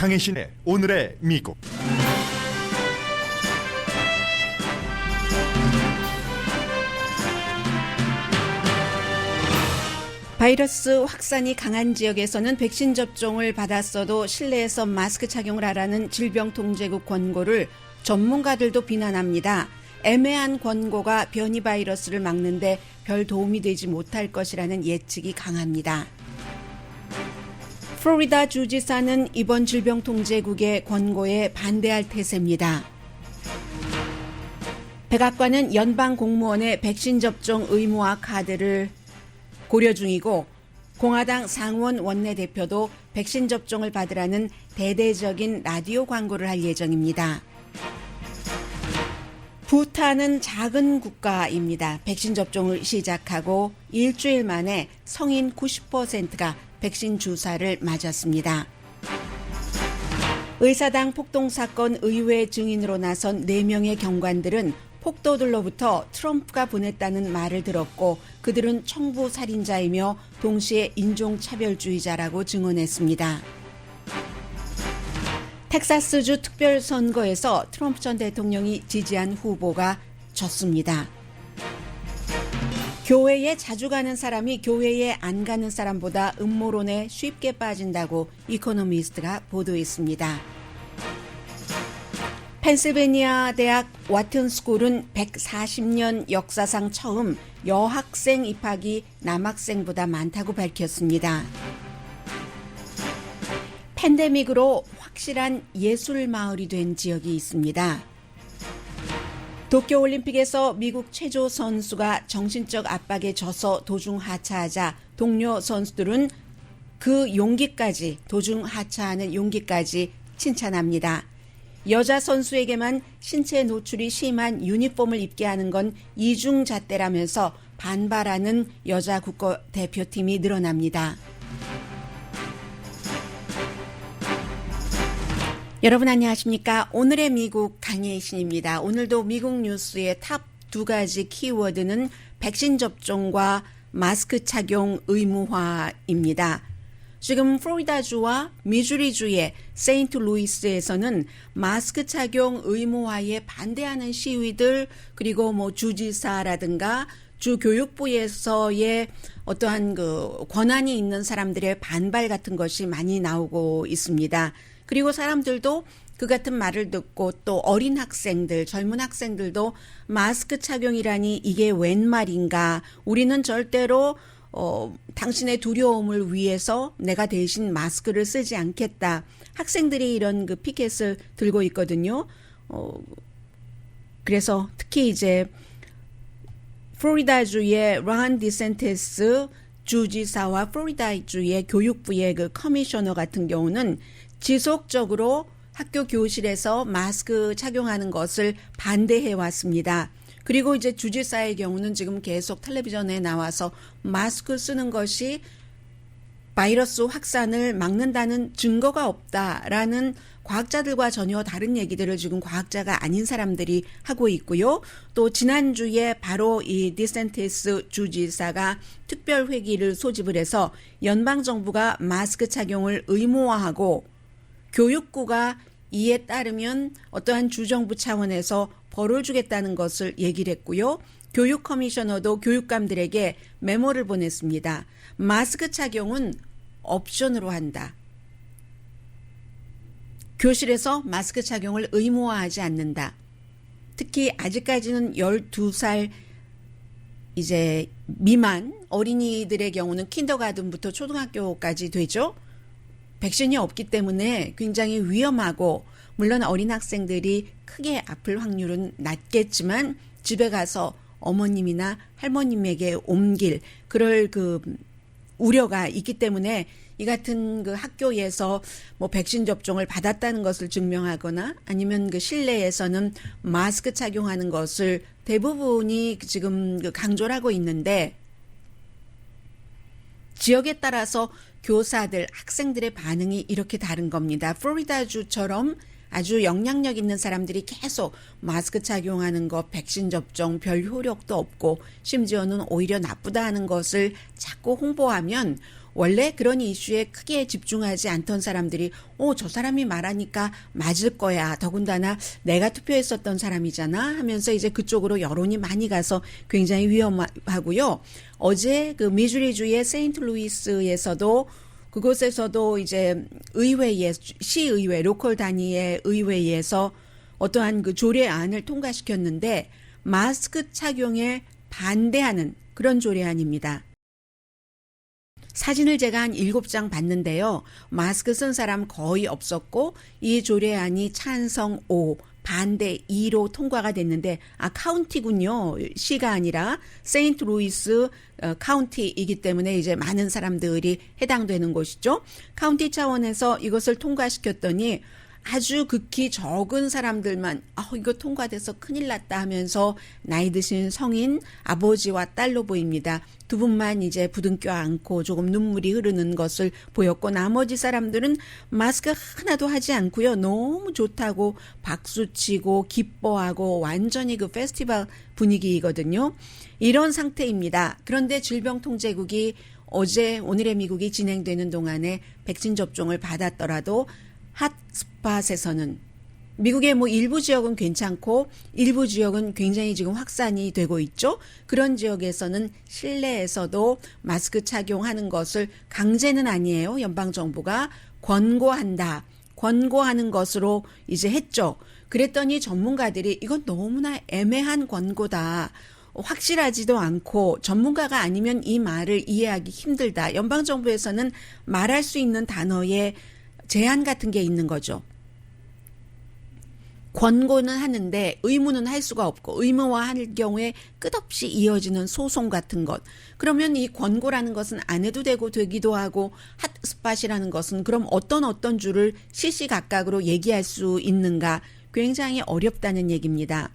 강혜신의 오늘의 미국. 바이러스 확산이 강한 지역에서는 백신 접종을 받았어도 실내에서 마스크 착용을 하라는 질병통제국 권고를 전문가들도 비난합니다. 애매한 권고가 변이 바이러스를 막는데 별 도움이 되지 못할 것이라는 예측이 강합니다. 플로리다 주지사는 이번 질병통제국의 권고에 반대할 태세입니다. 백악관은 연방 공무원의 백신 접종 의무화 카드를 고려 중이고 공화당 상원 원내대표도 백신 접종을 받으라는 대대적인 라디오 광고를 할 예정입니다. 부탄은 작은 국가입니다. 백신 접종을 시작하고 일주일 만에 성인 90%가 백신 주사를 맞았습니다. 의사당 폭동사건 의회 증인으로 나선 4명의 경관들은 폭도들로부터 트럼프가 보냈다는 말을 들었고 그들은 청부 살인자이며 동시에 인종차별주의자라고 증언했습니다. 텍사스주 특별선거에서 트럼프 전 대통령이 지지한 후보가 졌습니다. 교회에 자주 가는 사람이 교회에 안 가는 사람보다 음모론에 쉽게 빠진다고 이코노미스트가 보도했습니다. 펜실베니아 대학 와튼스쿨은 140년 역사상 처음 여학생 입학이 남학생보다 많다고 밝혔습니다. 팬데믹으로 확실한 예술 마을이 된 지역이 있습니다. 도쿄올림픽에서 미국 체조 선수가 정신적 압박에 져서 도중 하차하자 동료 선수들은 그 용기까지, 도중 하차하는 용기까지 칭찬합니다. 여자 선수에게만 신체 노출이 심한 유니폼을 입게 하는 건 이중잣대라면서 반발하는 여자 국가대표팀이 늘어납니다. 여러분 안녕하십니까? 오늘의 미국 강혜신입니다. 오늘도 미국 뉴스의 탑 2가지 키워드는 백신 접종과 마스크 착용 의무화입니다. 지금 플로리다주와 미주리주의 세인트루이스에서는 마스크 착용 의무화에 반대하는 시위들 그리고 주지사라든가 주 교육부에서의 어떠한 권한이 있는 사람들의 반발 같은 것이 많이 나오고 있습니다. 그리고 사람들도 그 같은 말을 듣고 또 어린 학생들, 젊은 학생들도 마스크 착용이라니 이게 웬 말인가? 우리는 절대로 당신의 두려움을 위해서 내가 대신 마스크를 쓰지 않겠다. 학생들이 이런 피켓을 들고 있거든요. 그래서 특히 이제 플로리다주의 론 디센티스 주지사와 플로리다주의 교육부의 커미셔너 같은 경우는 지속적으로 학교 교실에서 마스크 착용하는 것을 반대해 왔습니다. 그리고 이제 주지사의 경우는 지금 계속 텔레비전에 나와서 마스크 쓰는 것이 바이러스 확산을 막는다는 증거가 없다라는 과학자들과 전혀 다른 얘기들을 지금 과학자가 아닌 사람들이 하고 있고요. 또 지난주에 바로 이 디센티스 주지사가 특별회의를 소집을 해서 연방정부가 마스크 착용을 의무화하고 교육부가 이에 따르면 어떠한 주정부 차원에서 벌을 주겠다는 것을 얘기를 했고요. 교육 커미셔너도 교육감들에게 메모를 보냈습니다. 마스크 착용은 옵션으로 한다. 교실에서 마스크 착용을 의무화하지 않는다. 특히 아직까지는 12살 이제 미만 어린이들의 경우는 킨더가든부터 초등학교까지 되죠. 백신이 없기 때문에 굉장히 위험하고 물론 어린 학생들이 크게 아플 확률은 낮겠지만 집에 가서 어머님이나 할머님에게 옮길 그럴 우려가 있기 때문에 이 같은 학교에서 백신 접종을 받았다는 것을 증명하거나 아니면 실내에서는 마스크 착용하는 것을 대부분이 지금 강조를 하고 있는데 지역에 따라서 교사들, 학생들의 반응이 이렇게 다른 겁니다. 플로리다주처럼 아주 영향력 있는 사람들이 계속 마스크 착용하는 것, 백신 접종 별 효력도 없고 심지어는 오히려 나쁘다 하는 것을 자꾸 홍보하면 원래 그런 이슈에 크게 집중하지 않던 사람들이 저 사람이 말하니까 맞을 거야. 더군다나 내가 투표했었던 사람이잖아 하면서 이제 그쪽으로 여론이 많이 가서 굉장히 위험하고요. 어제 그 미주리주의 세인트루이스에서도 그곳에서도 이제 의회에 시의회 로컬 단위의 의회에서 어떠한 그 조례안을 통과시켰는데 마스크 착용에 반대하는 그런 조례안입니다. 사진을 제가 한 7장 봤는데요. 마스크 쓴 사람 거의 없었고 이 조례안이 찬성 5, 반대 2로 통과가 됐는데 카운티군요. 시가 아니라 세인트루이스 카운티이기 때문에 이제 많은 사람들이 해당되는 곳이죠. 카운티 차원에서 이것을 통과시켰더니 아주 극히 적은 사람들만 이거 통과돼서 큰일 났다 하면서 나이 드신 성인 아버지와 딸로 보입니다. 두 분만 이제 부둥켜 안고 조금 눈물이 흐르는 것을 보였고 나머지 사람들은 마스크 하나도 하지 않고요. 너무 좋다고 박수치고 기뻐하고 완전히 그 페스티벌 분위기이거든요. 이런 상태입니다. 그런데 질병통제국이 오늘의 미국이 진행되는 동안에 백신 접종을 받았더라도 핫스팟에서는 미국의 일부 지역은 괜찮고 일부 지역은 굉장히 지금 확산이 되고 있죠. 그런 지역에서는 실내에서도 마스크 착용하는 것을 강제는 아니에요. 연방정부가 권고하는 것으로 이제 했죠. 그랬더니 전문가들이 이건 너무나 애매한 권고다. 확실하지도 않고 전문가가 아니면 이 말을 이해하기 힘들다. 연방정부에서는 말할 수 있는 단어에 제한 같은 게 있는 거죠. 권고는 하는데 의무는 할 수가 없고 의무화할 경우에 끝없이 이어지는 소송 같은 것. 그러면 이 권고라는 것은 안 해도 되기도 하고 핫스팟이라는 것은 그럼 어떤 줄을 시시각각으로 얘기할 수 있는가 굉장히 어렵다는 얘기입니다.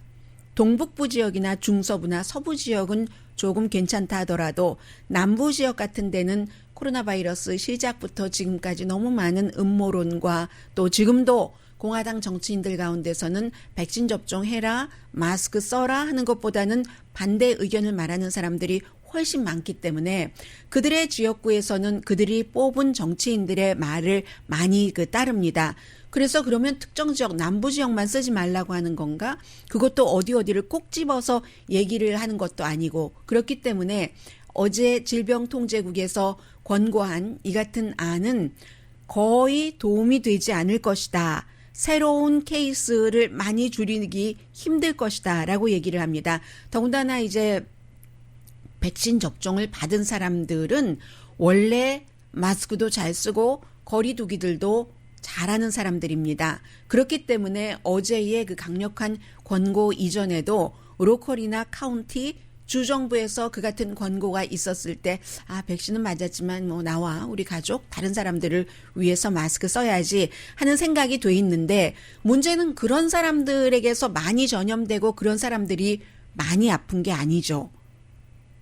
동북부 지역이나 중서부나 서부 지역은 조금 괜찮다 하더라도 남부 지역 같은 데는 코로나 바이러스 시작부터 지금까지 너무 많은 음모론과 또 지금도 공화당 정치인들 가운데서는 백신 접종해라, 마스크 써라 하는 것보다는 반대 의견을 말하는 사람들이 훨씬 많기 때문에 그들의 지역구에서는 그들이 뽑은 정치인들의 말을 많이 따릅니다. 그래서 그러면 특정 지역, 남부 지역만 쓰지 말라고 하는 건가? 그것도 어디를 꼭 집어서 얘기를 하는 것도 아니고 그렇기 때문에 어제 질병통제국에서 권고한 이 같은 안은 거의 도움이 되지 않을 것이다. 새로운 케이스를 많이 줄이기 힘들 것이다 라고 얘기를 합니다. 더군다나 이제 백신 접종을 받은 사람들은 원래 마스크도 잘 쓰고 거리 두기들도 잘하는 사람들입니다. 그렇기 때문에 어제의 그 강력한 권고 이전에도 로컬이나 카운티 주정부에서 그 같은 권고가 있었을 때 백신은 맞았지만 나와 우리 가족 다른 사람들을 위해서 마스크 써야지 하는 생각이 돼 있는데 문제는 그런 사람들에게서 많이 전염되고 그런 사람들이 많이 아픈 게 아니죠.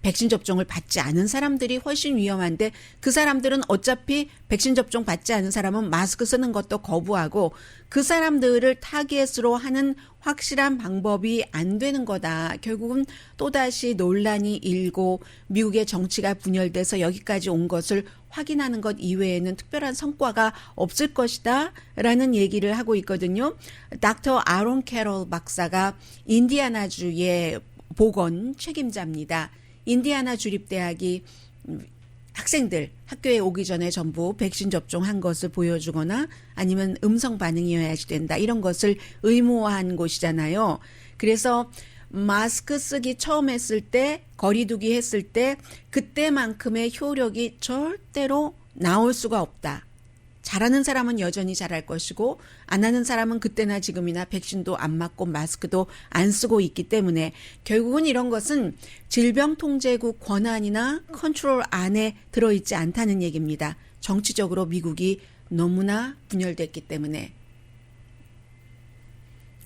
백신 접종을 받지 않은 사람들이 훨씬 위험한데 그 사람들은 어차피 백신 접종 받지 않은 사람은 마스크 쓰는 것도 거부하고 그 사람들을 타겟으로 하는 확실한 방법이 안 되는 거다. 결국은 또다시 논란이 일고 미국의 정치가 분열돼서 여기까지 온 것을 확인하는 것 이외에는 특별한 성과가 없을 것이다 라는 얘기를 하고 있거든요. 닥터 아론 캐롤 박사가 인디애나주의 보건 책임자입니다. 인디애나 주립대학이 학생들 학교에 오기 전에 전부 백신 접종한 것을 보여주거나 아니면 음성 반응이어야지 된다. 이런 것을 의무화한 곳이잖아요. 그래서 마스크 쓰기 처음 했을 때 거리 두기 했을 때 그때만큼의 효력이 절대로 나올 수가 없다. 잘하는 사람은 여전히 잘할 것이고 안 하는 사람은 그때나 지금이나 백신도 안 맞고 마스크도 안 쓰고 있기 때문에 결국은 이런 것은 질병통제국 권한이나 컨트롤 안에 들어있지 않다는 얘기입니다. 정치적으로 미국이 너무나 분열됐기 때문에.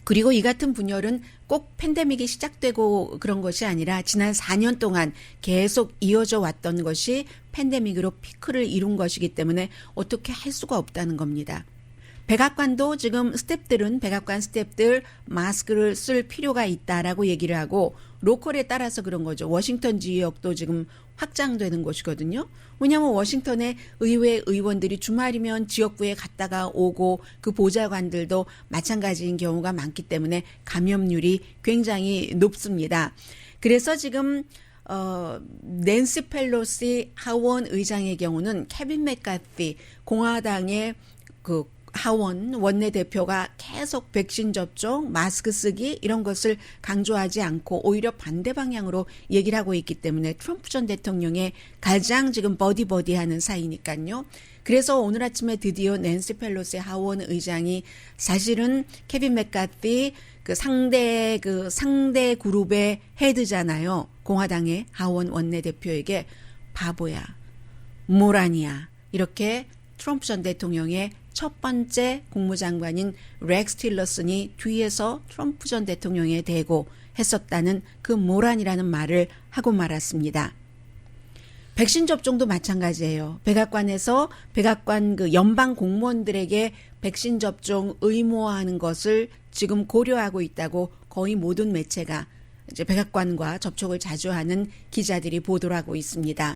그리고 이 같은 분열은 꼭 팬데믹이 시작되고 그런 것이 아니라 지난 4년 동안 계속 이어져 왔던 것이 팬데믹으로 피크를 이룬 것이기 때문에 어떻게 할 수가 없다는 겁니다. 백악관도 지금 백악관 스태프들 마스크를 쓸 필요가 있다라고 얘기를 하고 로컬에 따라서 그런 거죠. 워싱턴 지역도 지금 확장되는 곳이거든요. 왜냐하면 워싱턴의 의회 의원들이 주말이면 지역구에 갔다가 오고 그 보좌관들도 마찬가지인 경우가 많기 때문에 감염률이 굉장히 높습니다. 그래서 지금 낸시 펠로시 하원 의장의 경우는 케빈 맥카티 공화당의 그 하원 원내대표가 계속 백신 접종, 마스크 쓰기 이런 것을 강조하지 않고 오히려 반대 방향으로 얘기를 하고 있기 때문에 트럼프 전 대통령의 가장 지금 버디하는 사이니까요. 그래서 오늘 아침에 드디어 낸시 펠로시 하원 의장이 사실은 케빈 맥카티 그 상대 그룹의 헤드잖아요. 공화당의 하원 원내대표에게 바보야, 모란이야 이렇게 트럼프 전 대통령의 첫 번째 국무장관인 렉스 틸러슨이 뒤에서 트럼프 전 대통령에 대고 했었다는 그 모란이라는 말을 하고 말았습니다. 백신 접종도 마찬가지예요. 백악관 그 연방 공무원들에게 백신 접종 의무화하는 것을 지금 고려하고 있다고 거의 모든 매체가 이제 백악관과 접촉을 자주 하는 기자들이 보도를 하고 있습니다.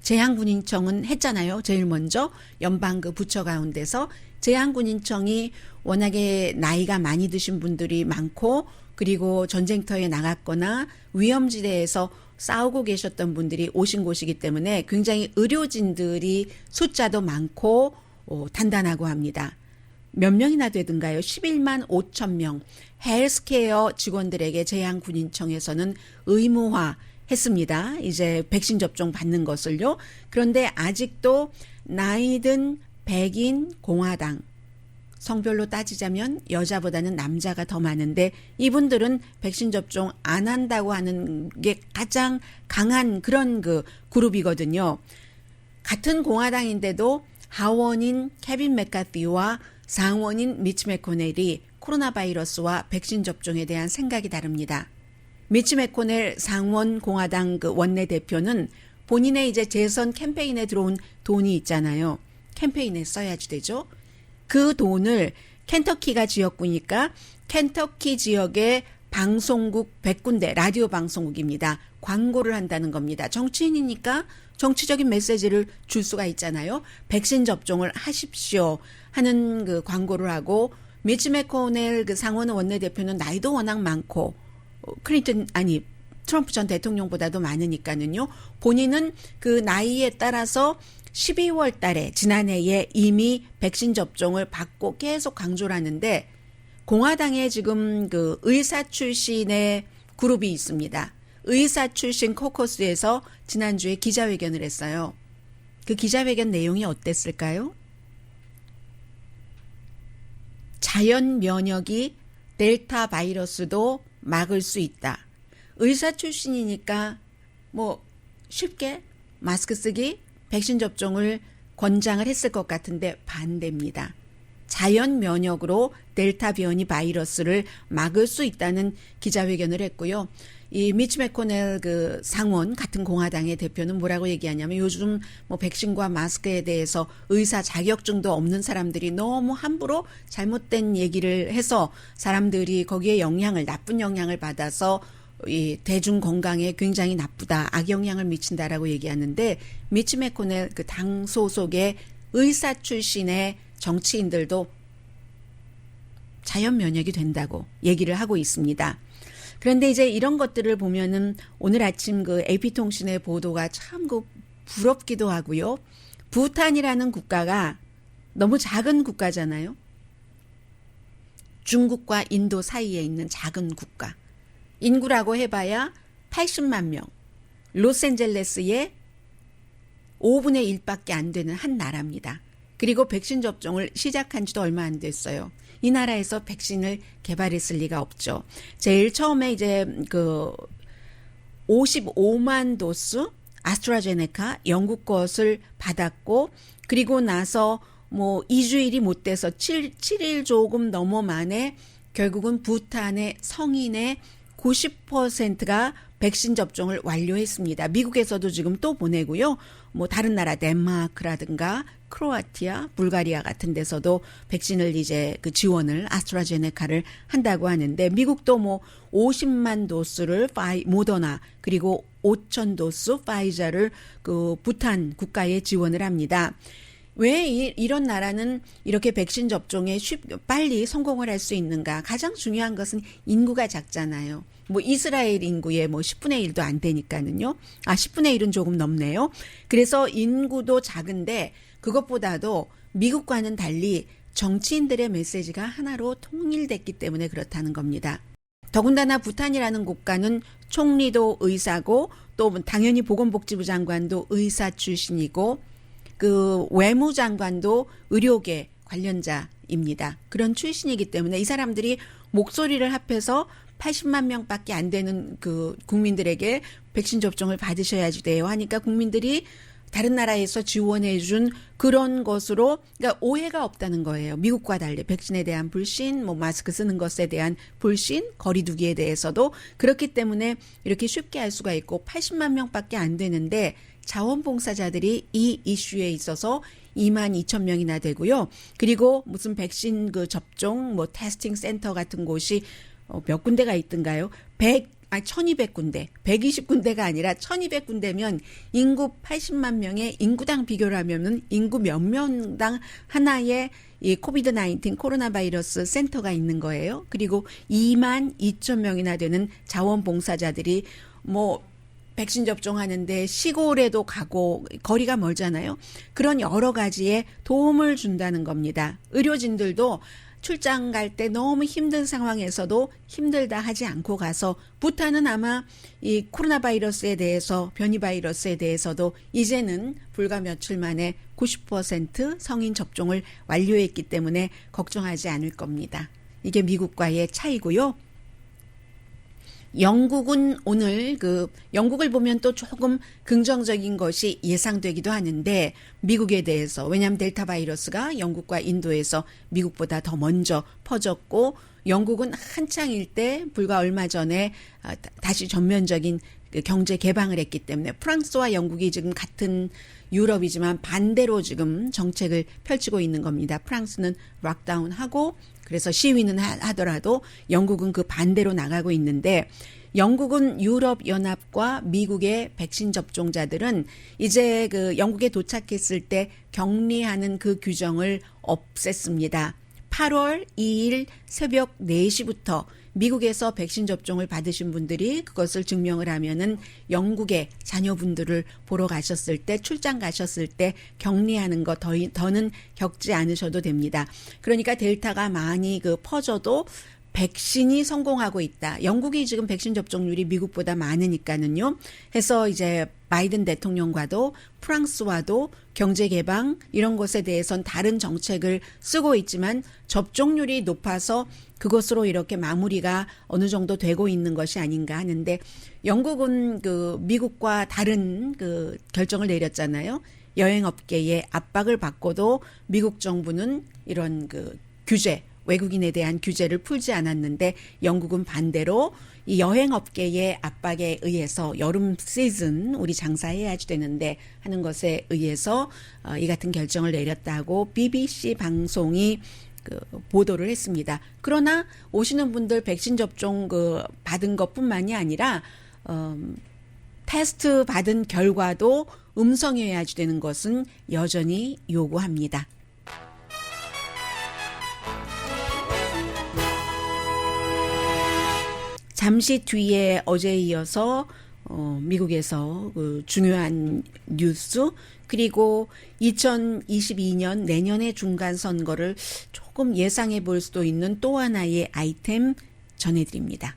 재향군인청은 했잖아요. 제일 먼저 연방 그 부처 가운데서 재향군인청이 워낙에 나이가 많이 드신 분들이 많고 그리고 전쟁터에 나갔거나 위험지대에서 싸우고 계셨던 분들이 오신 곳이기 때문에 굉장히 의료진들이 숫자도 많고 단단하고 합니다. 몇 명이나 되든가요? 11만 5천 명 헬스케어 직원들에게 재향군인청에서는 의무화 했습니다. 이제 백신 접종 받는 것을요. 그런데 아직도 나이든 백인 공화당 성별로 따지자면 여자보다는 남자가 더 많은데 이분들은 백신 접종 안 한다고 하는 게 가장 강한 그런 그 그룹이거든요. 같은 공화당인데도 하원인 케빈 맥카티와 상원인 미치 매코넬이 코로나 바이러스와 백신 접종에 대한 생각이 다릅니다. 미치 매코넬 상원 공화당 그 원내대표는 본인의 이제 재선 캠페인에 들어온 돈이 있잖아요. 캠페인에 써야지 되죠. 그 돈을 켄터키가 지역구니까 켄터키 지역의 방송국 100군데 라디오 방송국입니다. 광고를 한다는 겁니다. 정치인이니까 정치적인 메시지를 줄 수가 있잖아요. 백신 접종을 하십시오 하는 그 광고를 하고 미치 매코넬 그 상원 원내대표는 나이도 워낙 많고 트럼프 전 대통령보다도 많으니까는요. 본인은 그 나이에 따라서 12월 달에 지난해에 이미 백신 접종을 받고 계속 강조를 하는데 공화당에 지금 그 의사 출신의 그룹이 있습니다. 의사 출신 코커스에서 지난주에 기자회견을 했어요. 그 기자회견 내용이 어땠을까요? 자연 면역이 델타 바이러스도 막을 수 있다. 의사 출신이니까 뭐 쉽게 마스크 쓰기, 백신 접종을 권장을 했을 것 같은데 반대입니다. 자연 면역으로 델타 변이 바이러스를 막을 수 있다는 기자회견을 했고요. 이 미치 매코넬 그 상원 같은 공화당의 대표는 뭐라고 얘기하냐면 요즘 뭐 백신과 마스크에 대해서 의사 자격증도 없는 사람들이 너무 함부로 잘못된 얘기를 해서 사람들이 거기에 나쁜 영향을 받아서 이 대중 건강에 굉장히 나쁘다, 악영향을 미친다라고 얘기하는데 미치 매코넬 그 당 소속의 의사 출신의 정치인들도 자연 면역이 된다고 얘기를 하고 있습니다. 그런데 이제 이런 것들을 보면은 오늘 아침 그 AP통신의 보도가 참 그 부럽기도 하고요. 부탄이라는 국가가 너무 작은 국가잖아요. 중국과 인도 사이에 있는 작은 국가. 인구라고 해봐야 80만 명. 로스앤젤레스의 5분의 1밖에 안 되는 한 나라입니다. 그리고 백신 접종을 시작한 지도 얼마 안 됐어요. 이 나라에서 백신을 개발했을 리가 없죠. 제일 처음에 이제 그 55만 도스 아스트라제네카 영국 것을 받았고 그리고 나서 뭐 2주일이 못 돼서 7일 조금 넘어 만에 결국은 부탄의 성인의 90%가 백신 접종을 완료했습니다. 미국에서도 지금 또 보내고요. 뭐 다른 나라 덴마크라든가 크로아티아, 불가리아 같은 데서도 백신을 이제 그 지원을 아스트라제네카를 한다고 하는데 미국도 뭐 50만 도수를 모더나 그리고 5천 도수 파이자를 그 부탄 국가에 지원을 합니다. 왜 이런 나라는 이렇게 백신 접종에 빨리 성공을 할 수 있는가? 가장 중요한 것은 인구가 작잖아요. 뭐 이스라엘 인구의 뭐 10분의 1도 안 되니까는요. 10분의 1은 조금 넘네요. 그래서 인구도 작은데 그것보다도 미국과는 달리 정치인들의 메시지가 하나로 통일됐기 때문에 그렇다는 겁니다. 더군다나 부탄이라는 국가는 총리도 의사고 또 당연히 보건복지부 장관도 의사 출신이고 그 외무장관도 의료계 관련자입니다. 그런 출신이기 때문에 이 사람들이 목소리를 합해서 80만 명밖에 안 되는 그 국민들에게 백신 접종을 받으셔야지 돼요 하니까 국민들이 다른 나라에서 지원해 준 그런 것으로 그러니까 오해가 없다는 거예요. 미국과 달리 백신에 대한 불신, 뭐 마스크 쓰는 것에 대한 불신, 거리 두기에 대해서도 그렇기 때문에 이렇게 쉽게 할 수가 있고 80만 명밖에 안 되는데 자원봉사자들이 이 이슈에 있어서 2만 2천 명이나 되고요. 그리고 무슨 백신 그 접종 뭐 테스팅 센터 같은 곳이 몇 군데가 있던가요? 1200군데, 120군데가 아니라 1200군데면 인구 80만 명의 인구당 비교를 하면은 인구 몇 명당 하나의 이 코비드-19 코로나 바이러스 센터가 있는 거예요. 그리고 2만 2천 명이나 되는 자원봉사자들이 뭐 백신 접종하는데 시골에도 가고 거리가 멀잖아요. 그런 여러 가지에 도움을 준다는 겁니다. 의료진들도 출장 갈 때 너무 힘든 상황에서도 힘들다 하지 않고 가서 부탄은 아마 이 코로나 바이러스에 대해서 변이 바이러스에 대해서도 이제는 불과 며칠 만에 90% 성인 접종을 완료했기 때문에 걱정하지 않을 겁니다. 이게 미국과의 차이고요. 영국은 오늘 영국을 보면 또 조금 긍정적인 것이 예상되기도 하는데 미국에 대해서 왜냐하면 델타 바이러스가 영국과 인도에서 미국보다 더 먼저 퍼졌고 영국은 한창일 때 불과 얼마 전에 다시 전면적인 경제 개방을 했기 때문에 프랑스와 영국이 지금 같은 유럽이지만 반대로 지금 정책을 펼치고 있는 겁니다. 프랑스는 락다운하고 그래서 시위는 하더라도 영국은 그 반대로 나가고 있는데 영국은 유럽연합과 미국의 백신 접종자들은 이제 그 영국에 도착했을 때 격리하는 그 규정을 없앴습니다. 8월 2일 새벽 4시부터 미국에서 백신 접종을 받으신 분들이 그것을 증명을 하면은 영국의 자녀분들을 보러 가셨을 때 출장 가셨을 때 격리하는 거 더는 겪지 않으셔도 됩니다. 그러니까 델타가 많이 퍼져도 백신이 성공하고 있다. 영국이 지금 백신 접종률이 미국보다 많으니까는요. 해서 이제 바이든 대통령과도 프랑스와도 경제 개방 이런 것에 대해선 다른 정책을 쓰고 있지만 접종률이 높아서 그것으로 이렇게 마무리가 어느 정도 되고 있는 것이 아닌가 하는데 영국은 미국과 다른 결정을 내렸잖아요. 여행업계에 압박을 받고도 미국 정부는 이런 규제 외국인에 대한 규제를 풀지 않았는데 영국은 반대로 이 여행업계의 압박에 의해서 여름 시즌 우리 장사해야지 되는데 하는 것에 의해서 이 같은 결정을 내렸다고 BBC 방송이 보도를 했습니다. 그러나 오시는 분들 백신 접종 받은 것뿐만이 아니라 테스트 받은 결과도 음성이어야지 되는 것은 여전히 요구합니다. 잠시 뒤에 어제에 이어서 미국에서 중요한 뉴스 그리고 2022년 내년의 중간선거를 조금 예상해 볼 수도 있는 또 하나의 아이템 전해드립니다.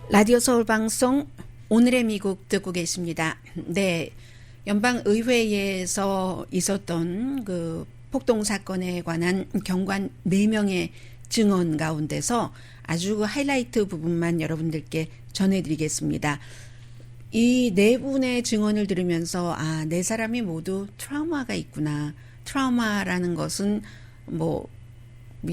라디오 서울 방송 오늘의 미국 듣고 계십니다. 네. 연방의회에서 있었던 폭동 사건에 관한 경관 4명의 증언 가운데서 아주 하이라이트 부분만 여러분들께 전해드리겠습니다. 이 4분의 증언을 들으면서 4사람이 모두 트라우마가 있구나. 트라우마라는 것은 뭐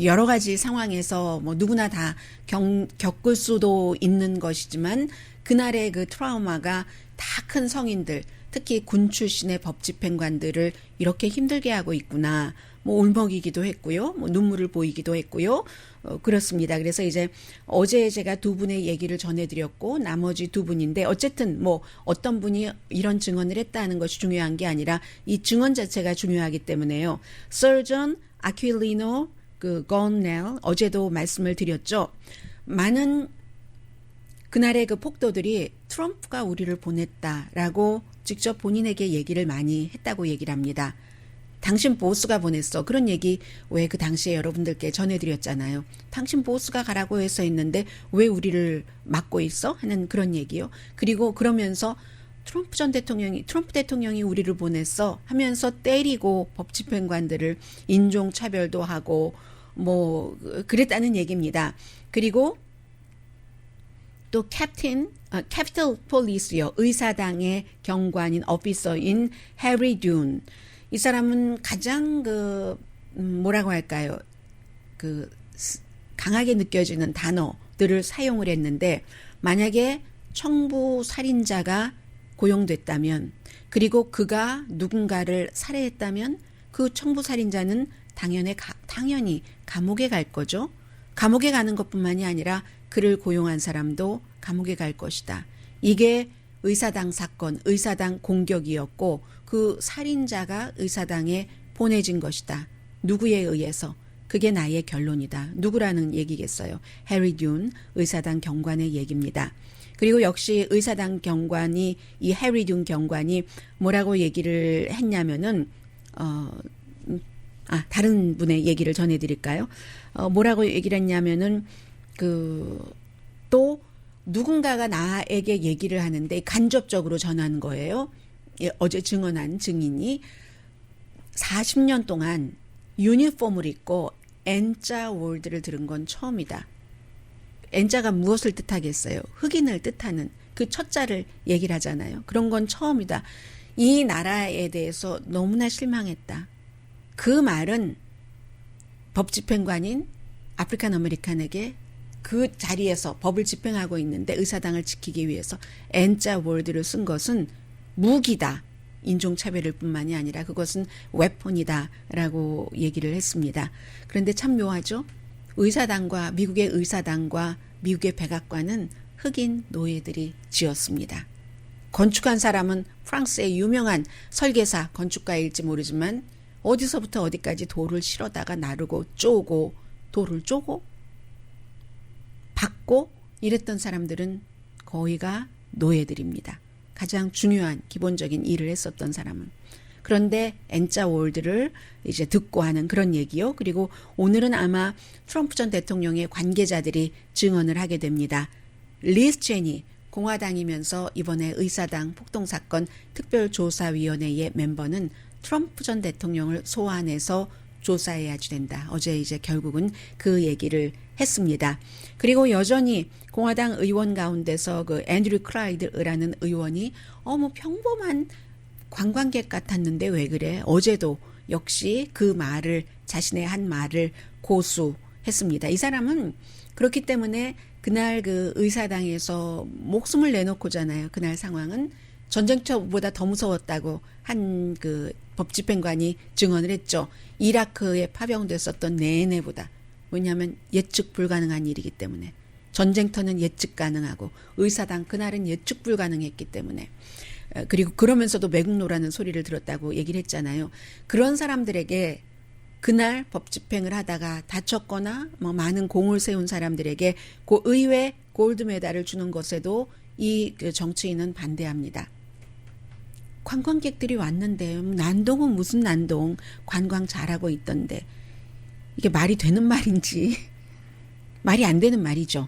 여러 가지 상황에서 뭐 누구나 다 겪을 수도 있는 것이지만 그날의 그 트라우마가 다 큰 성인들, 특히 군 출신의 법 집행관들을 이렇게 힘들게 하고 있구나. 뭐 울먹이기도 했고요. 뭐 눈물을 보이기도 했고요. 그렇습니다. 그래서 이제 어제 제가 두 분의 얘기를 전해드렸고 나머지 두 분인데 어쨌든 뭐 어떤 분이 이런 증언을 했다는 것이 중요한 게 아니라 이 증언 자체가 중요하기 때문에요. Surgeon Aquilino 그 건넬 어제도 말씀을 드렸죠. 많은 그날의 그 폭도들이 트럼프가 우리를 보냈다라고 직접 본인에게 얘기를 많이 했다고 얘기를 합니다. 당신 보스가 보냈어. 그런 얘기 왜 그 당시에 여러분들께 전해드렸잖아요. 당신 보스가 가라고 해서 있는데 왜 우리를 막고 있어? 하는 그런 얘기요. 그리고 그러면서 트럼프 대통령이 우리를 보냈어 하면서 때리고 법 집행관들을 인종차별도 하고 뭐 그랬다는 얘기입니다. 그리고 또 캐피털 폴리스요. 의사당의 경관인 오피서인 해리 듄. 이 사람은 가장 뭐라고 할까요? 강하게 느껴지는 단어들을 사용을 했는데 만약에 청부 살인자가 고용됐다면 그리고 그가 누군가를 살해했다면 그 청부 살인자는 당연히 감옥에 갈 거죠. 감옥에 가는 것뿐만이 아니라 그를 고용한 사람도 감옥에 갈 것이다. 이게 의사당 사건, 의사당 공격이었고 그 살인자가 의사당에 보내진 것이다. 누구에 의해서? 그게 나의 결론이다. 누구라는 얘기겠어요? 해리 듄 의사당 경관의 얘기입니다. 그리고 역시 의사당 경관이 이 해리 듄 경관이 뭐라고 얘기를 했냐면은 다른 분의 얘기를 전해드릴까요? 뭐라고 얘기를 했냐면은 또 누군가가 나에게 얘기를 하는데 간접적으로 전한 거예요. 어제 증언한 증인이 40년 동안 유니폼을 입고 N자 월드를 들은 건 처음이다. N자가 무엇을 뜻하겠어요? 흑인을 뜻하는 그 첫자를 얘기를 하잖아요. 그런 건 처음이다. 이 나라에 대해서 너무나 실망했다. 그 말은 법 집행관인 아프리칸 아메리칸에게 그 자리에서 법을 집행하고 있는데 의사당을 지키기 위해서 N자 월드를 쓴 것은 무기다. 인종차별일 뿐만이 아니라 그것은 웨폰이다라고 얘기를 했습니다. 그런데 참 묘하죠. 미국의 의사당과 미국의 백악관은 흑인 노예들이 지었습니다. 건축한 사람은 프랑스의 유명한 설계사 건축가일지 모르지만 어디서부터 어디까지 돌을 실어다가 나르고 쪼고 돌을 쪼고 받고 이랬던 사람들은 거의가 노예들입니다. 가장 중요한 기본적인 일을 했었던 사람은. 그런데 N자 월드를 이제 듣고 하는 그런 얘기요. 그리고 오늘은 아마 트럼프 전 대통령의 관계자들이 증언을 하게 됩니다. 리스 체니 공화당이면서 이번에 의사당 폭동사건 특별조사위원회의 멤버는 트럼프 전 대통령을 소환해서 조사해야지 된다. 어제 이제 결국은 그 얘기를 했습니다. 그리고 여전히 공화당 의원 가운데서 그 앤드류 클라이드라는 의원이 뭐 평범한 관광객 같았는데 왜 그래? 어제도 역시 그 말을 자신의 한 말을 고수했습니다. 이 사람은 그렇기 때문에 그날 그 의사당에서 목숨을 내놓고잖아요. 그날 상황은 전쟁터보다 더 무서웠다고 한 그 법집행관이 증언을 했죠. 이라크에 파병됐었던 내내보다. 왜냐하면 예측 불가능한 일이기 때문에. 전쟁터는 예측 가능하고 의사당 그날은 예측 불가능했기 때문에. 그리고 그러면서도 매국노라는 소리를 들었다고 얘기를 했잖아요. 그런 사람들에게 그날 법 집행을 하다가 다쳤거나 뭐 많은 공을 세운 사람들에게 그 의회 골드 메달을 주는 것에도 이 정치인은 반대합니다. 관광객들이 왔는데 난동은 무슨 난동, 관광 잘하고 있던데 이게 말이 되는 말인지 말이 안 되는 말이죠.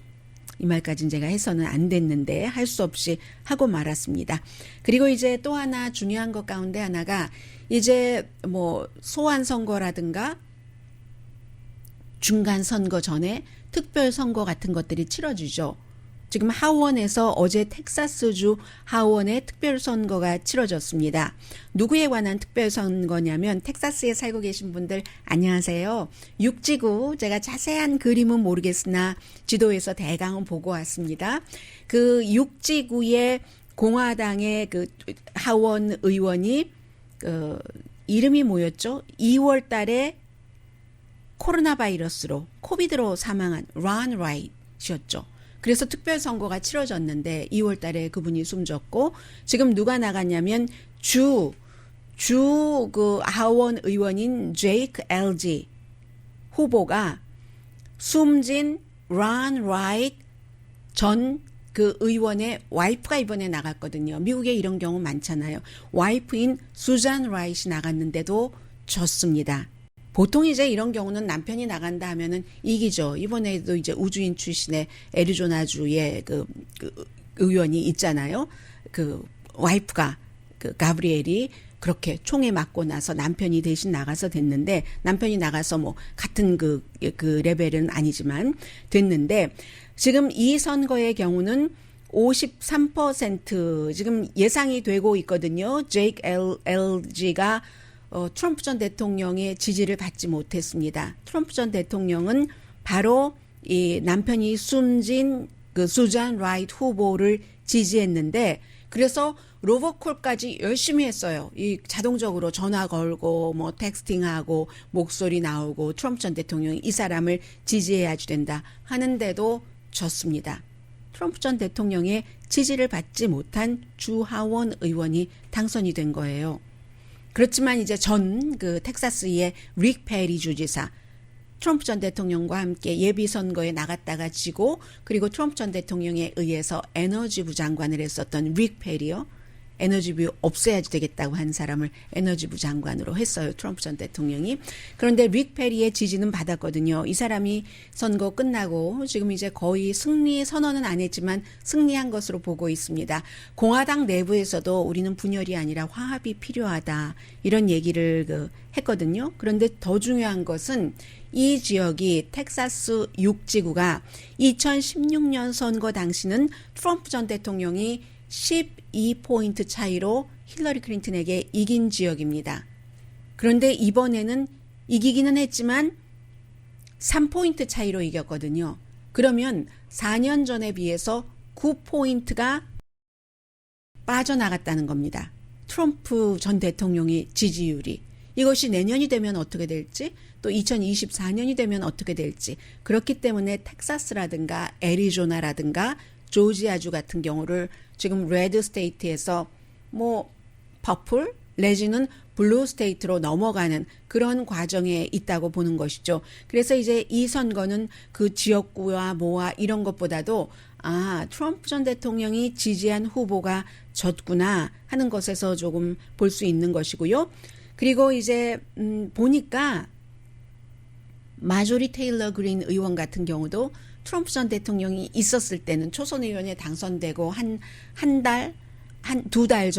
이 말까지는 제가 해서는 안 됐는데 할 수 없이 하고 말았습니다. 그리고 이제 또 하나 중요한 것 가운데 하나가 이제 뭐 소환 선거라든가 중간 선거 전에 특별 선거 같은 것들이 치러지죠. 지금 하원에서 어제 텍사스주 하원의 특별선거가 치러졌습니다. 누구에 관한 특별선거냐면 텍사스에 살고 계신 분들 안녕하세요. 육지구 제가 자세한 그림은 모르겠으나 지도에서 대강은 보고 왔습니다. 그 육지구의 공화당의 그 하원 의원이 이름이 뭐였죠? 2월 달에 코로나 바이러스로 코비드로 사망한 론 라이트였죠. 그래서 특별선거가 치러졌는데 2월 달에 그분이 숨졌고 지금 누가 나갔냐면 그 하원 의원인 제이크 LG 후보가 숨진 론 라이트 전 그 의원의 와이프가 이번에 나갔거든요. 미국에 이런 경우 많잖아요. 와이프인 수잔 라이트이 나갔는데도 졌습니다. 보통 이제 이런 경우는 남편이 나간다 하면은 이기죠. 이번에도 이제 우주인 출신의 애리조나주의 그 의원이 있잖아요. 그 와이프가 그 가브리엘이 그렇게 총에 맞고 나서 남편이 대신 나가서 됐는데 남편이 나가서 뭐 같은 그 레벨은 아니지만 됐는데 지금 이 선거의 경우는 53% 지금 예상이 되고 있거든요. 제이크 LG가 트럼프 전 대통령의 지지를 받지 못했습니다. 트럼프 전 대통령은 바로 이 남편이 숨진 그 수잔 라이트 후보를 지지했는데 그래서 로버콜까지 열심히 했어요. 이 자동적으로 전화 걸고 뭐 텍스팅하고 목소리 나오고 트럼프 전 대통령이 이 사람을 지지해야지 된다 하는데도 졌습니다. 트럼프 전 대통령의 지지를 받지 못한 주 하원 의원이 당선이 된 거예요. 그렇지만 이제 전 그 텍사스의 릭 페리 주지사 트럼프 전 대통령과 함께 예비 선거에 나갔다가 지고 그리고 트럼프 전 대통령에 의해서 에너지부 장관을 했었던 릭 페리요. 에너지부 없애야지 되겠다고 한 사람을 에너지부 장관으로 했어요. 트럼프 전 대통령이. 그런데 릭 페리의 지지는 받았거든요. 이 사람이 선거 끝나고 지금 이제 거의 승리 선언은 안 했지만 승리한 것으로 보고 있습니다. 공화당 내부에서도 우리는 분열이 아니라 화합이 필요하다. 이런 얘기를 했거든요. 그런데 더 중요한 것은 이 지역이 텍사스 육지구가 2016년 선거 당시는 트럼프 전 대통령이 12포인트 차이로 힐러리 클린턴에게 이긴 지역입니다. 그런데 이번에는 이기기는 했지만 3포인트 차이로 이겼거든요. 그러면 4년 전에 비해서 9포인트가 빠져나갔다는 겁니다. 트럼프 전 대통령의 지지율이. 이것이 내년이 되면 어떻게 될지 또 2024년이 되면 어떻게 될지 그렇기 때문에 텍사스라든가 애리조나라든가 조지아주 같은 경우를 지금 레드 스테이트에서 뭐 퍼플 내지는 블루 스테이트로 넘어가는 그런 과정에 있다고 보는 것이죠. 그래서 이제 이 선거는 그 지역구와 뭐와 이런 것보다도 트럼프 전 대통령이 지지한 후보가 졌구나 하는 것에서 조금 볼 수 있는 것이고요. 그리고 이제 보니까 마조리 테일러 그린 의원 같은 경우도 트럼프 전 대통령이 있었을 때는 초선 의원에 당선되고 두 달,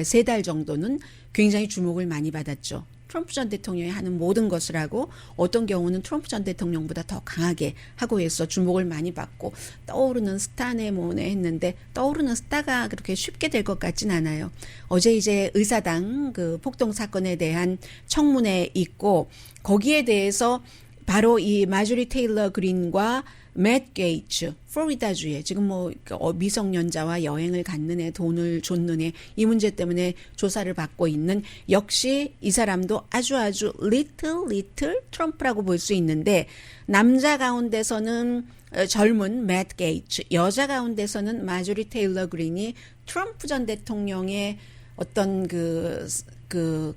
세 달 정도는 굉장히 주목을 많이 받았죠. 트럼프 전 대통령이 하는 모든 것을 하고 어떤 경우는 트럼프 전 대통령보다 더 강하게 하고 해서 주목을 많이 받고 떠오르는 스타네 뭐네 했는데 떠오르는 스타가 그렇게 쉽게 될 것 같진 않아요. 어제 이제 의사당 그 폭동 사건에 대한 청문회 있고 거기에 대해서 바로 이 마조리 테일러 그린과 맷 게이츠, 플로리다주에 지금 뭐 미성년자와 여행을 갔는 애, 돈을 줬는 애, 이 문제 때문에 조사를 받고 있는 역시 이 사람도 아주 리틀 트럼프라고 볼 수 있는데 남자 가운데서는 젊은 맷 게이츠, 여자 가운데서는 마조리 테일러 그린이 트럼프 전 대통령의 어떤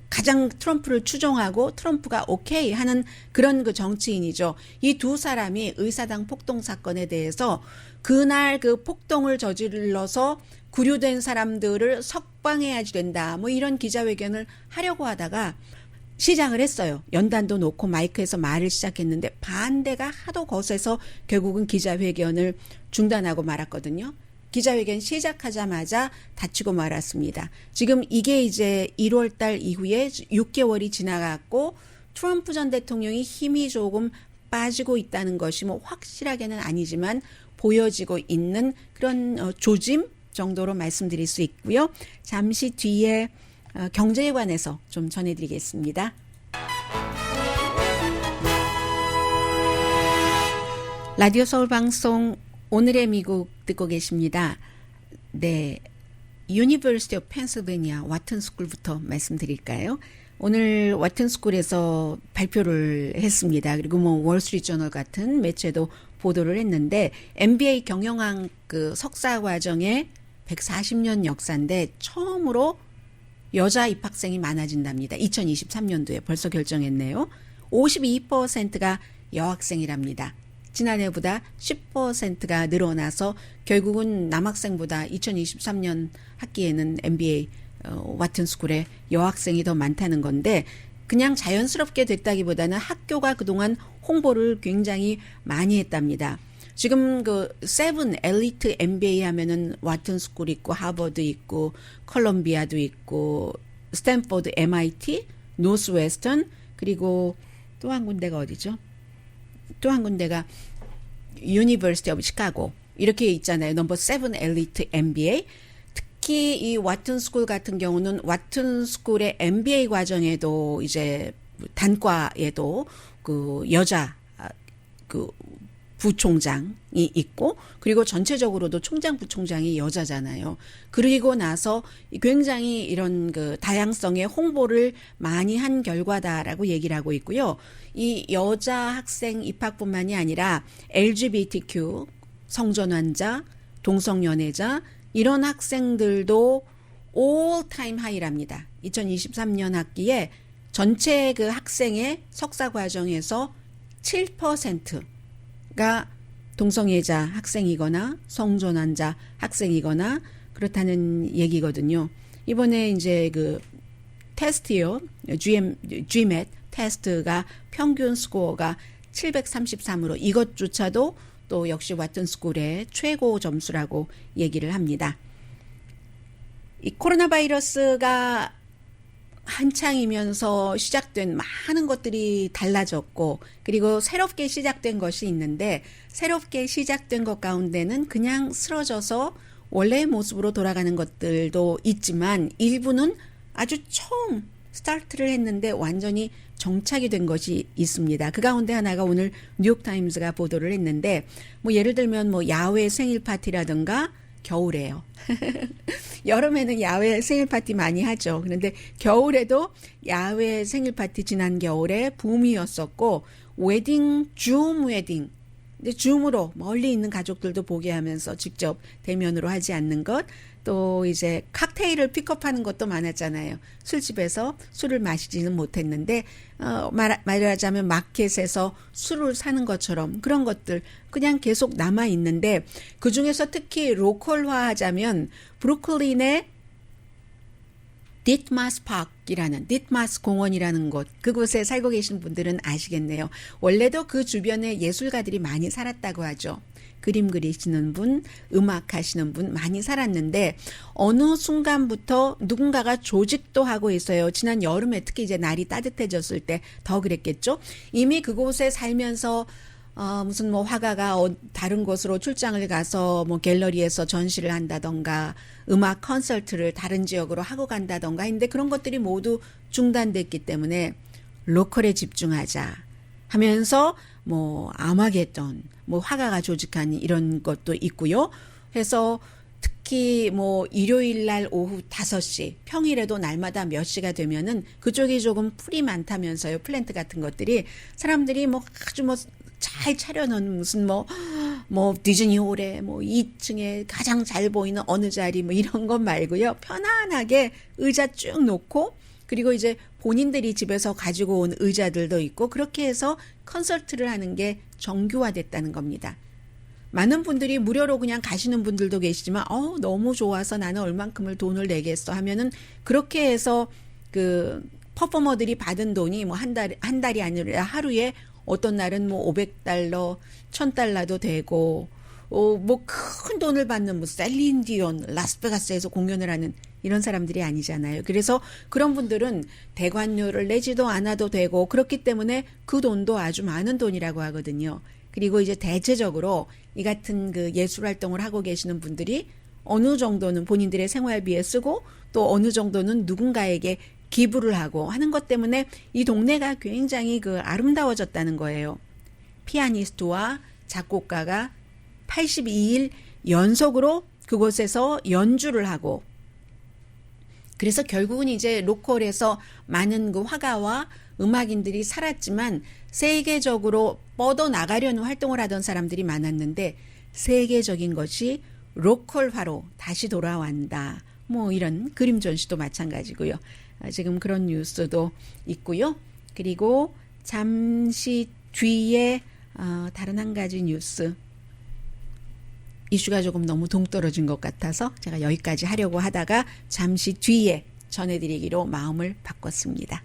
가장 트럼프를 추종하고 트럼프가 오케이 하는 그런 그 정치인이죠. 이 두 사람이 의사당 폭동 사건에 대해서 그날 그 폭동을 저질러서 구류된 사람들을 석방해야지 된다. 뭐 이런 기자회견을 하려고 하다가 시작을 했어요. 연단도 놓고 마이크에서 말을 시작했는데 반대가 하도 거세서 결국은 기자회견을 중단하고 말았거든요. 기자회견 시작하자마자 다치고 말았습니다. 지금 이게 이제 1월 달 이후에 6개월이 지나갔고 트럼프 전 대통령이 힘이 조금 빠지고 있다는 것이 뭐 확실하게는 아니지만 보여지고 있는 그런 조짐 정도로 말씀드릴 수 있고요. 잠시 뒤에 경제에 관해서 좀 전해드리겠습니다. 라디오 서울 방송 오늘의 미국 듣고 계십니다. 네, 유니버시티 오브 펜실베니아 와튼 스쿨부터 말씀드릴까요? 오늘 와튼 스쿨에서 발표를 했습니다. 그리고 뭐 월스트리트 저널 같은 매체도 보도를 했는데 MBA 경영학 그 석사 과정에 140년 역사인데 처음으로 여자 입학생이 많아진답니다. 2023년도에 벌써 결정했네요. 52%가 여학생이랍니다. 지난해보다 10%가 늘어나서 결국은 남학생보다 2023년 학기에는 MBA 와튼 스쿨에 여학생이 더 많다는 건데 그냥 자연스럽게 됐다기보다는 학교가 그동안 홍보를 굉장히 많이 했답니다. 지금 그 세븐 엘리트 MBA 하면은 와튼 스쿨 있고 하버드 있고 컬럼비아도 있고 스탠포드 MIT, 노스웨스턴 그리고 또 한 군데가 어디죠? 또 한 군데가 유니버시티 오브 시카고 이렇게 있잖아요. 넘버 7 엘리트 MBA. 특히 이 와튼 스쿨 같은 경우는 와튼 스쿨의 MBA 과정에도 이제 단과에도 그 여자 그 부총장이 있고 그리고 전체적으로도 총장 부총장이 여자잖아요. 그리고 나서 굉장히 이런 그 다양성의 홍보를 많이 한 결과다라고 얘기를 하고 있고요. 이 여자 학생 입학뿐만이 아니라 LGBTQ 성전환자, 동성연애자 이런 학생들도 all time high랍니다. 2023년 학기에 전체 그 학생의 석사 과정에서 7%가 동성애자 학생이거나 성전환자 학생이거나 그렇다는 얘기거든요. 이번에 이제 그 테스트요, GMAT 테스트가 평균 스코어가 733으로 이것조차도 또 역시 와튼 스쿨의 최고 점수라고 얘기를 합니다. 이 코로나 바이러스가 한창이면서 시작된 많은 것들이 달라졌고 그리고 새롭게 시작된 것이 있는데 새롭게 시작된 것 가운데는 그냥 쓰러져서 원래의 모습으로 돌아가는 것들도 있지만 일부는 아주 처음 스타트를 했는데 완전히 정착이 된 것이 있습니다. 그 가운데 하나가 오늘 뉴욕타임즈가 보도를 했는데 뭐 예를 들면 뭐 야외 생일 파티라든가 겨울에요. 여름에는 야외 생일 파티 많이 하죠. 그런데 겨울에도 야외 생일 파티 지난 겨울에 붐이었었고 웨딩, 줌 웨딩. 근데 줌으로 멀리 있는 가족들도 보게 하면서 직접 대면으로 하지 않는 것. 또 이제 칵테일을 픽업하는 것도 많았잖아요. 술집에서 술을 마시지는 못했는데 말하자면 마켓에서 술을 사는 것처럼 그런 것들 그냥 계속 남아 있는데 그중에서 특히 로컬화하자면 브루클린의 디트마스 파크이라는 디트마스 공원이라는 곳 그곳에 살고 계신 분들은 아시겠네요. 원래도 그 주변에 예술가들이 많이 살았다고 하죠. 그림 그리시는 분, 음악 하시는 분 많이 살았는데 어느 순간부터 누군가가 조직도 하고 있어요. 지난 여름에 특히 이제 날이 따뜻해졌을 때 더 그랬겠죠. 이미 그곳에 살면서 무슨 뭐 화가가 다른 곳으로 출장을 가서 뭐 갤러리에서 전시를 한다던가 음악 콘서트를 다른 지역으로 하고 간다던가 했는데 그런 것들이 모두 중단됐기 때문에 로컬에 집중하자 하면서 뭐 아마겟돈 뭐 화가가 조직한 이런 것도 있고요. 해서 특히 뭐 일요일 날 오후 5시 평일에도 날마다 몇 시가 되면은 그쪽이 조금 풀이 많다면서요. 플랜트 같은 것들이 사람들이 뭐 아주 뭐 잘 차려놓은 무슨 뭐 디즈니홀에 뭐 2층에 가장 잘 보이는 어느 자리 뭐 이런 것 말고요. 편안하게 의자 쭉 놓고 그리고 이제 본인들이 집에서 가지고 온 의자들도 있고 그렇게 해서 콘서트를 하는 게 정규화됐다는 겁니다. 많은 분들이 무료로 그냥 가시는 분들도 계시지만 너무 좋아서 나는 얼만큼을 돈을 내겠어 하면은 그렇게 해서 그 퍼포머들이 받은 돈이 뭐 한 달이 아니라 하루에 어떤 날은 뭐 $500, $1,000도 되고 뭐 큰 돈을 받는 뭐 셀린 디온 라스베가스에서 공연을 하는 이런 사람들이 아니잖아요. 그래서 그런 분들은 대관료를 내지도 않아도 되고 그렇기 때문에 그 돈도 아주 많은 돈이라고 하거든요. 그리고 이제 대체적으로 이 같은 그 예술 활동을 하고 계시는 분들이 어느 정도는 본인들의 생활비에 쓰고 또 어느 정도는 누군가에게 기부를 하고 하는 것 때문에 이 동네가 굉장히 그 아름다워졌다는 거예요. 피아니스트와 작곡가가 82일 연속으로 그곳에서 연주를 하고, 그래서 결국은 이제 로컬에서 많은 그 화가와 음악인들이 살았지만 세계적으로 뻗어나가려는 활동을 하던 사람들이 많았는데 세계적인 것이 로컬화로 다시 돌아왔다. 뭐 이런 그림 전시도 마찬가지고요. 지금 그런 뉴스도 있고요. 그리고 잠시 뒤에 다른 한 가지 뉴스, 이슈가 조금 너무 동떨어진 것 같아서 제가 여기까지 하려고 하다가 잠시 뒤에 전해드리기로 마음을 바꿨습니다.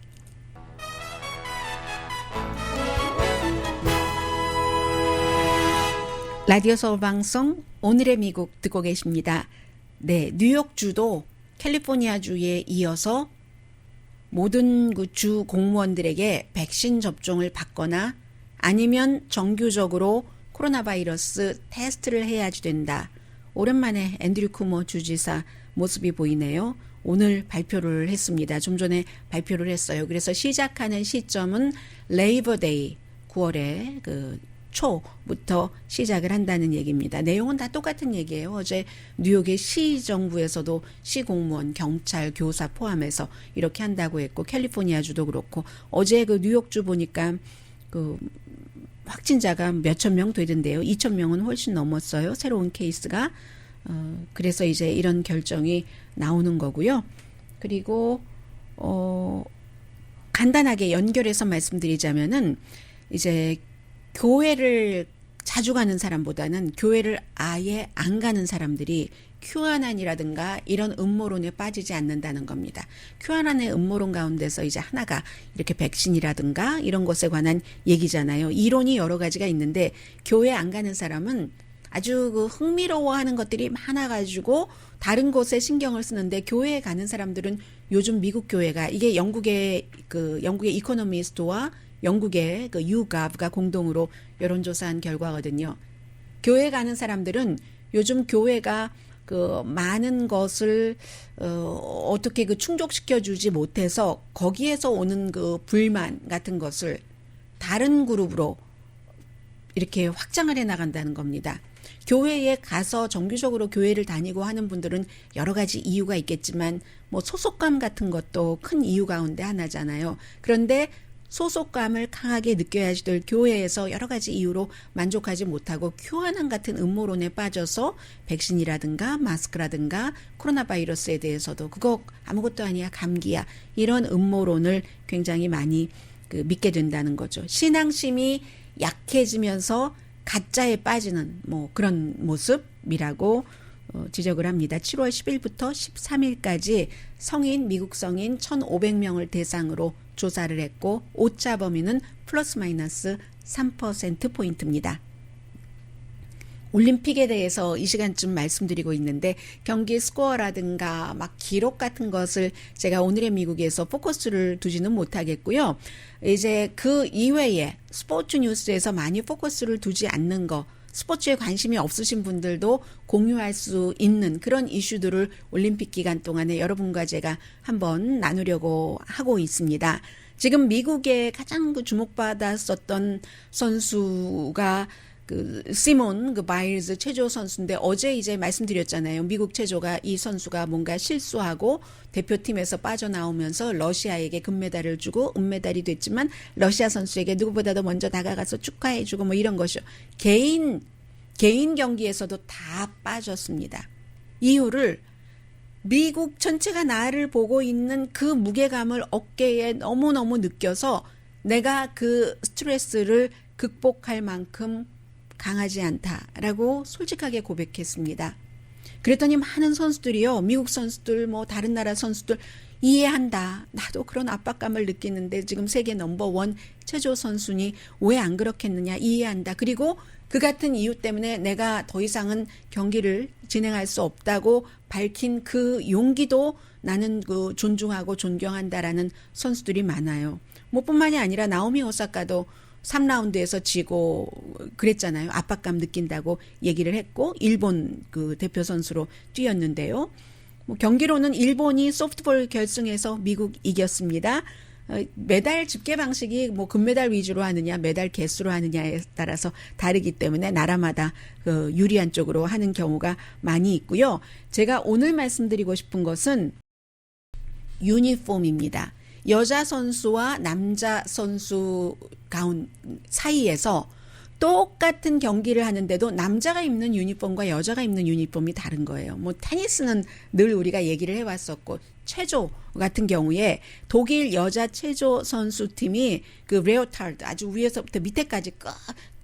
라디오 서울 방송 오늘의 미국 듣고 계십니다. 네, 뉴욕주도 캘리포니아주에 이어서 모든 그 주 공무원들에게 백신 접종을 받거나 아니면 정규적으로 코로나 바이러스 테스트를 해야지 된다. 오랜만에 앤드류 쿠모 주지사 모습이 보이네요. 오늘 발표를 했습니다. 좀 전에 발표를 했어요. 그래서 시작하는 시점은 레이버데이 9월에 그 초부터 시작을 한다는 얘기입니다. 내용은 다 똑같은 얘기예요. 어제 뉴욕의 시정부에서도 시공무원, 경찰, 교사 포함해서 이렇게 한다고 했고 캘리포니아주도 그렇고 어제 그 뉴욕주 보니까 그 확진자가 몇천 명 되던데요. 2천 명은 훨씬 넘었어요. 새로운 케이스가. 그래서 이제 이런 결정이 나오는 거고요. 그리고 간단하게 연결해서 말씀드리자면은 이제 교회를 자주 가는 사람보다는 교회를 아예 안 가는 사람들이 큐아난이라든가 이런 음모론에 빠지지 않는다는 겁니다. 큐아난의 음모론 가운데서 이제 하나가 이렇게 백신이라든가 이런 것에 관한 얘기잖아요. 이론이 여러 가지가 있는데 교회 안 가는 사람은 아주 그 흥미로워하는 것들이 많아가지고 다른 곳에 신경을 쓰는데 교회에 가는 사람들은 요즘 미국 교회가 이게 영국의 이코노미스트와 영국의 그 YouGov가 공동으로 여론조사한 결과거든요. 교회 가는 사람들은 요즘 교회가 그 많은 것을 어떻게 그 충족시켜 주지 못해서 거기에서 오는 그 불만 같은 것을 다른 그룹으로 이렇게 확장을 해 나간다는 겁니다. 교회에 가서 정기적으로 교회를 다니고 하는 분들은 여러 가지 이유가 있겠지만 뭐 소속감 같은 것도 큰 이유 가운데 하나잖아요. 그런데 소속감을 강하게 느껴야지 될 교회에서 여러 가지 이유로 만족하지 못하고 큐아난 같은 음모론에 빠져서 백신이라든가 마스크라든가 코로나 바이러스에 대해서도 그거 아무것도 아니야, 감기야, 이런 음모론을 굉장히 많이 믿게 된다는 거죠. 신앙심이 약해지면서 가짜에 빠지는 뭐 그런 모습이라고 지적을 합니다. 7월 10일부터 13일까지 미국 성인 1,500명을 대상으로 조사를 했고 오차 범위는 플러스 마이너스 3%포인트입니다. 올림픽에 대해서 이 시간쯤 말씀드리고 있는데 경기 스코어라든가 막 기록 같은 것을 제가 오늘의 미국에서 포커스를 두지는 못하겠고요. 이제 그 이외에 스포츠 뉴스에서 많이 포커스를 두지 않는 거, 스포츠에 관심이 없으신 분들도 공유할 수 있는 그런 이슈들을 올림픽 기간 동안에 여러분과 제가 한번 나누려고 하고 있습니다. 지금 미국에 가장 주목받았었던 선수가 시몬 바일즈 체조 선수인데 어제 이제 말씀드렸잖아요. 미국 체조가 이 선수가 뭔가 실수하고 대표팀에서 빠져나오면서 러시아에게 금메달을 주고 은메달이 됐지만 러시아 선수에게 누구보다도 먼저 다가가서 축하해주고 뭐 이런 것이요. 개인 경기에서도 다 빠졌습니다. 이유를 미국 전체가 나를 보고 있는 그 무게감을 어깨에 너무너무 느껴서 내가 그 스트레스를 극복할 만큼 강하지 않다라고 솔직하게 고백했습니다. 그랬더니 많은 선수들이요, 미국 선수들 뭐 다른 나라 선수들 이해한다. 나도 그런 압박감을 느끼는데 지금 세계 넘버원 체조 선수니 왜 안 그렇겠느냐, 이해한다. 그리고 그 같은 이유 때문에 내가 더 이상은 경기를 진행할 수 없다고 밝힌 그 용기도 나는 존중하고 존경한다라는 선수들이 많아요. 뭐 뿐만이 아니라 나오미 오사카도 3라운드에서 지고 그랬잖아요. 압박감 느낀다고 얘기를 했고 일본 그 대표 선수로 뛰었는데요. 뭐 경기로는 일본이 소프트볼 결승에서 미국 이겼습니다. 메달 집계 방식이 뭐 금메달 위주로 하느냐 메달 개수로 하느냐에 따라서 다르기 때문에 나라마다 그 유리한 쪽으로 하는 경우가 많이 있고요. 제가 오늘 말씀드리고 싶은 것은 유니폼입니다. 여자 선수와 남자 선수 사이에서 똑같은 경기를 하는데도 남자가 입는 유니폼과 여자가 입는 유니폼이 다른 거예요. 뭐 테니스는 늘 우리가 얘기를 해왔었고 체조 같은 경우에 독일 여자 체조 선수팀이 그 레오타르드 아주 위에서부터 밑에까지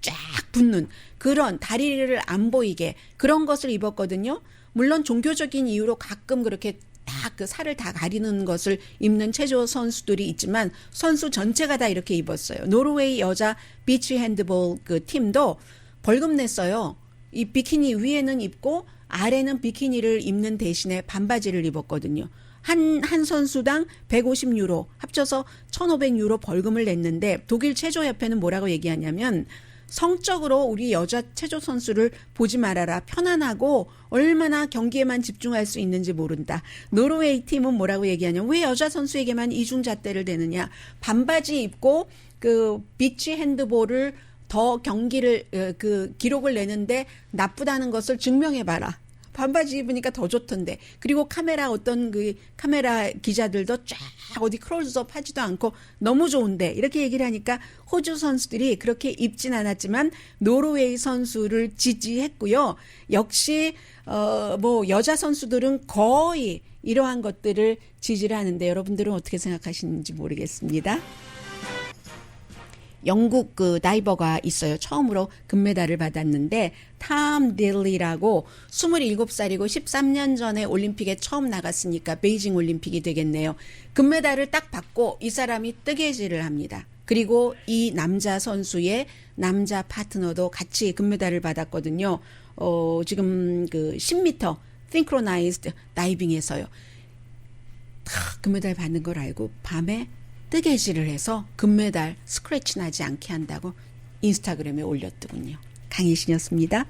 쫙 붙는 그런 다리를 안 보이게 그런 것을 입었거든요. 물론 종교적인 이유로 가끔 그렇게 딱 그 살을 다 가리는 것을 입는 체조 선수들이 있지만 선수 전체가 다 이렇게 입었어요. 노르웨이 여자 비치 핸드볼 그 팀도 벌금 냈어요. 이 비키니 위에는 입고 아래는 비키니를 입는 대신에 반바지를 입었거든요. 한 선수당 150유로 합쳐서 1,500유로 벌금을 냈는데 독일 체조협회는 뭐라고 얘기하냐면 성적으로 우리 여자 체조 선수를 보지 말아라. 편안하고 얼마나 경기에만 집중할 수 있는지 모른다. 노르웨이 팀은 뭐라고 얘기하냐면 왜 여자 선수에게만 이중잣대를 대느냐. 반바지 입고 그 비치 핸드볼을 더 경기를 그 기록을 내는데 나쁘다는 것을 증명해봐라. 반바지 입으니까 더 좋던데. 그리고 어떤 그 카메라 기자들도 쫙 어디 클로즈업 하지도 않고 너무 좋은데 이렇게 얘기를 하니까 호주 선수들이 그렇게 입진 않았지만 노르웨이 선수를 지지했고요. 역시 뭐 여자 선수들은 거의 이러한 것들을 지지를 하는데 여러분들은 어떻게 생각하시는지 모르겠습니다. 영국 그 다이버가 있어요. 처음으로 금메달을 받았는데 탐 딜리라고 27살이고 13년 전에 올림픽에 처음 나갔으니까 베이징 올림픽이 되겠네요. 금메달을 딱 받고 이 사람이 뜨개질을 합니다. 그리고 이 남자 선수의 남자 파트너도 같이 금메달을 받았거든요. 지금 그 10m 싱크로나이즈드 다이빙에서요. 금메달 받는 걸 알고 밤에 뜨개질을 해서 금메달 스크래치 나지 않게 한다고 인스타그램에 올렸더군요. 강희신이었습니다.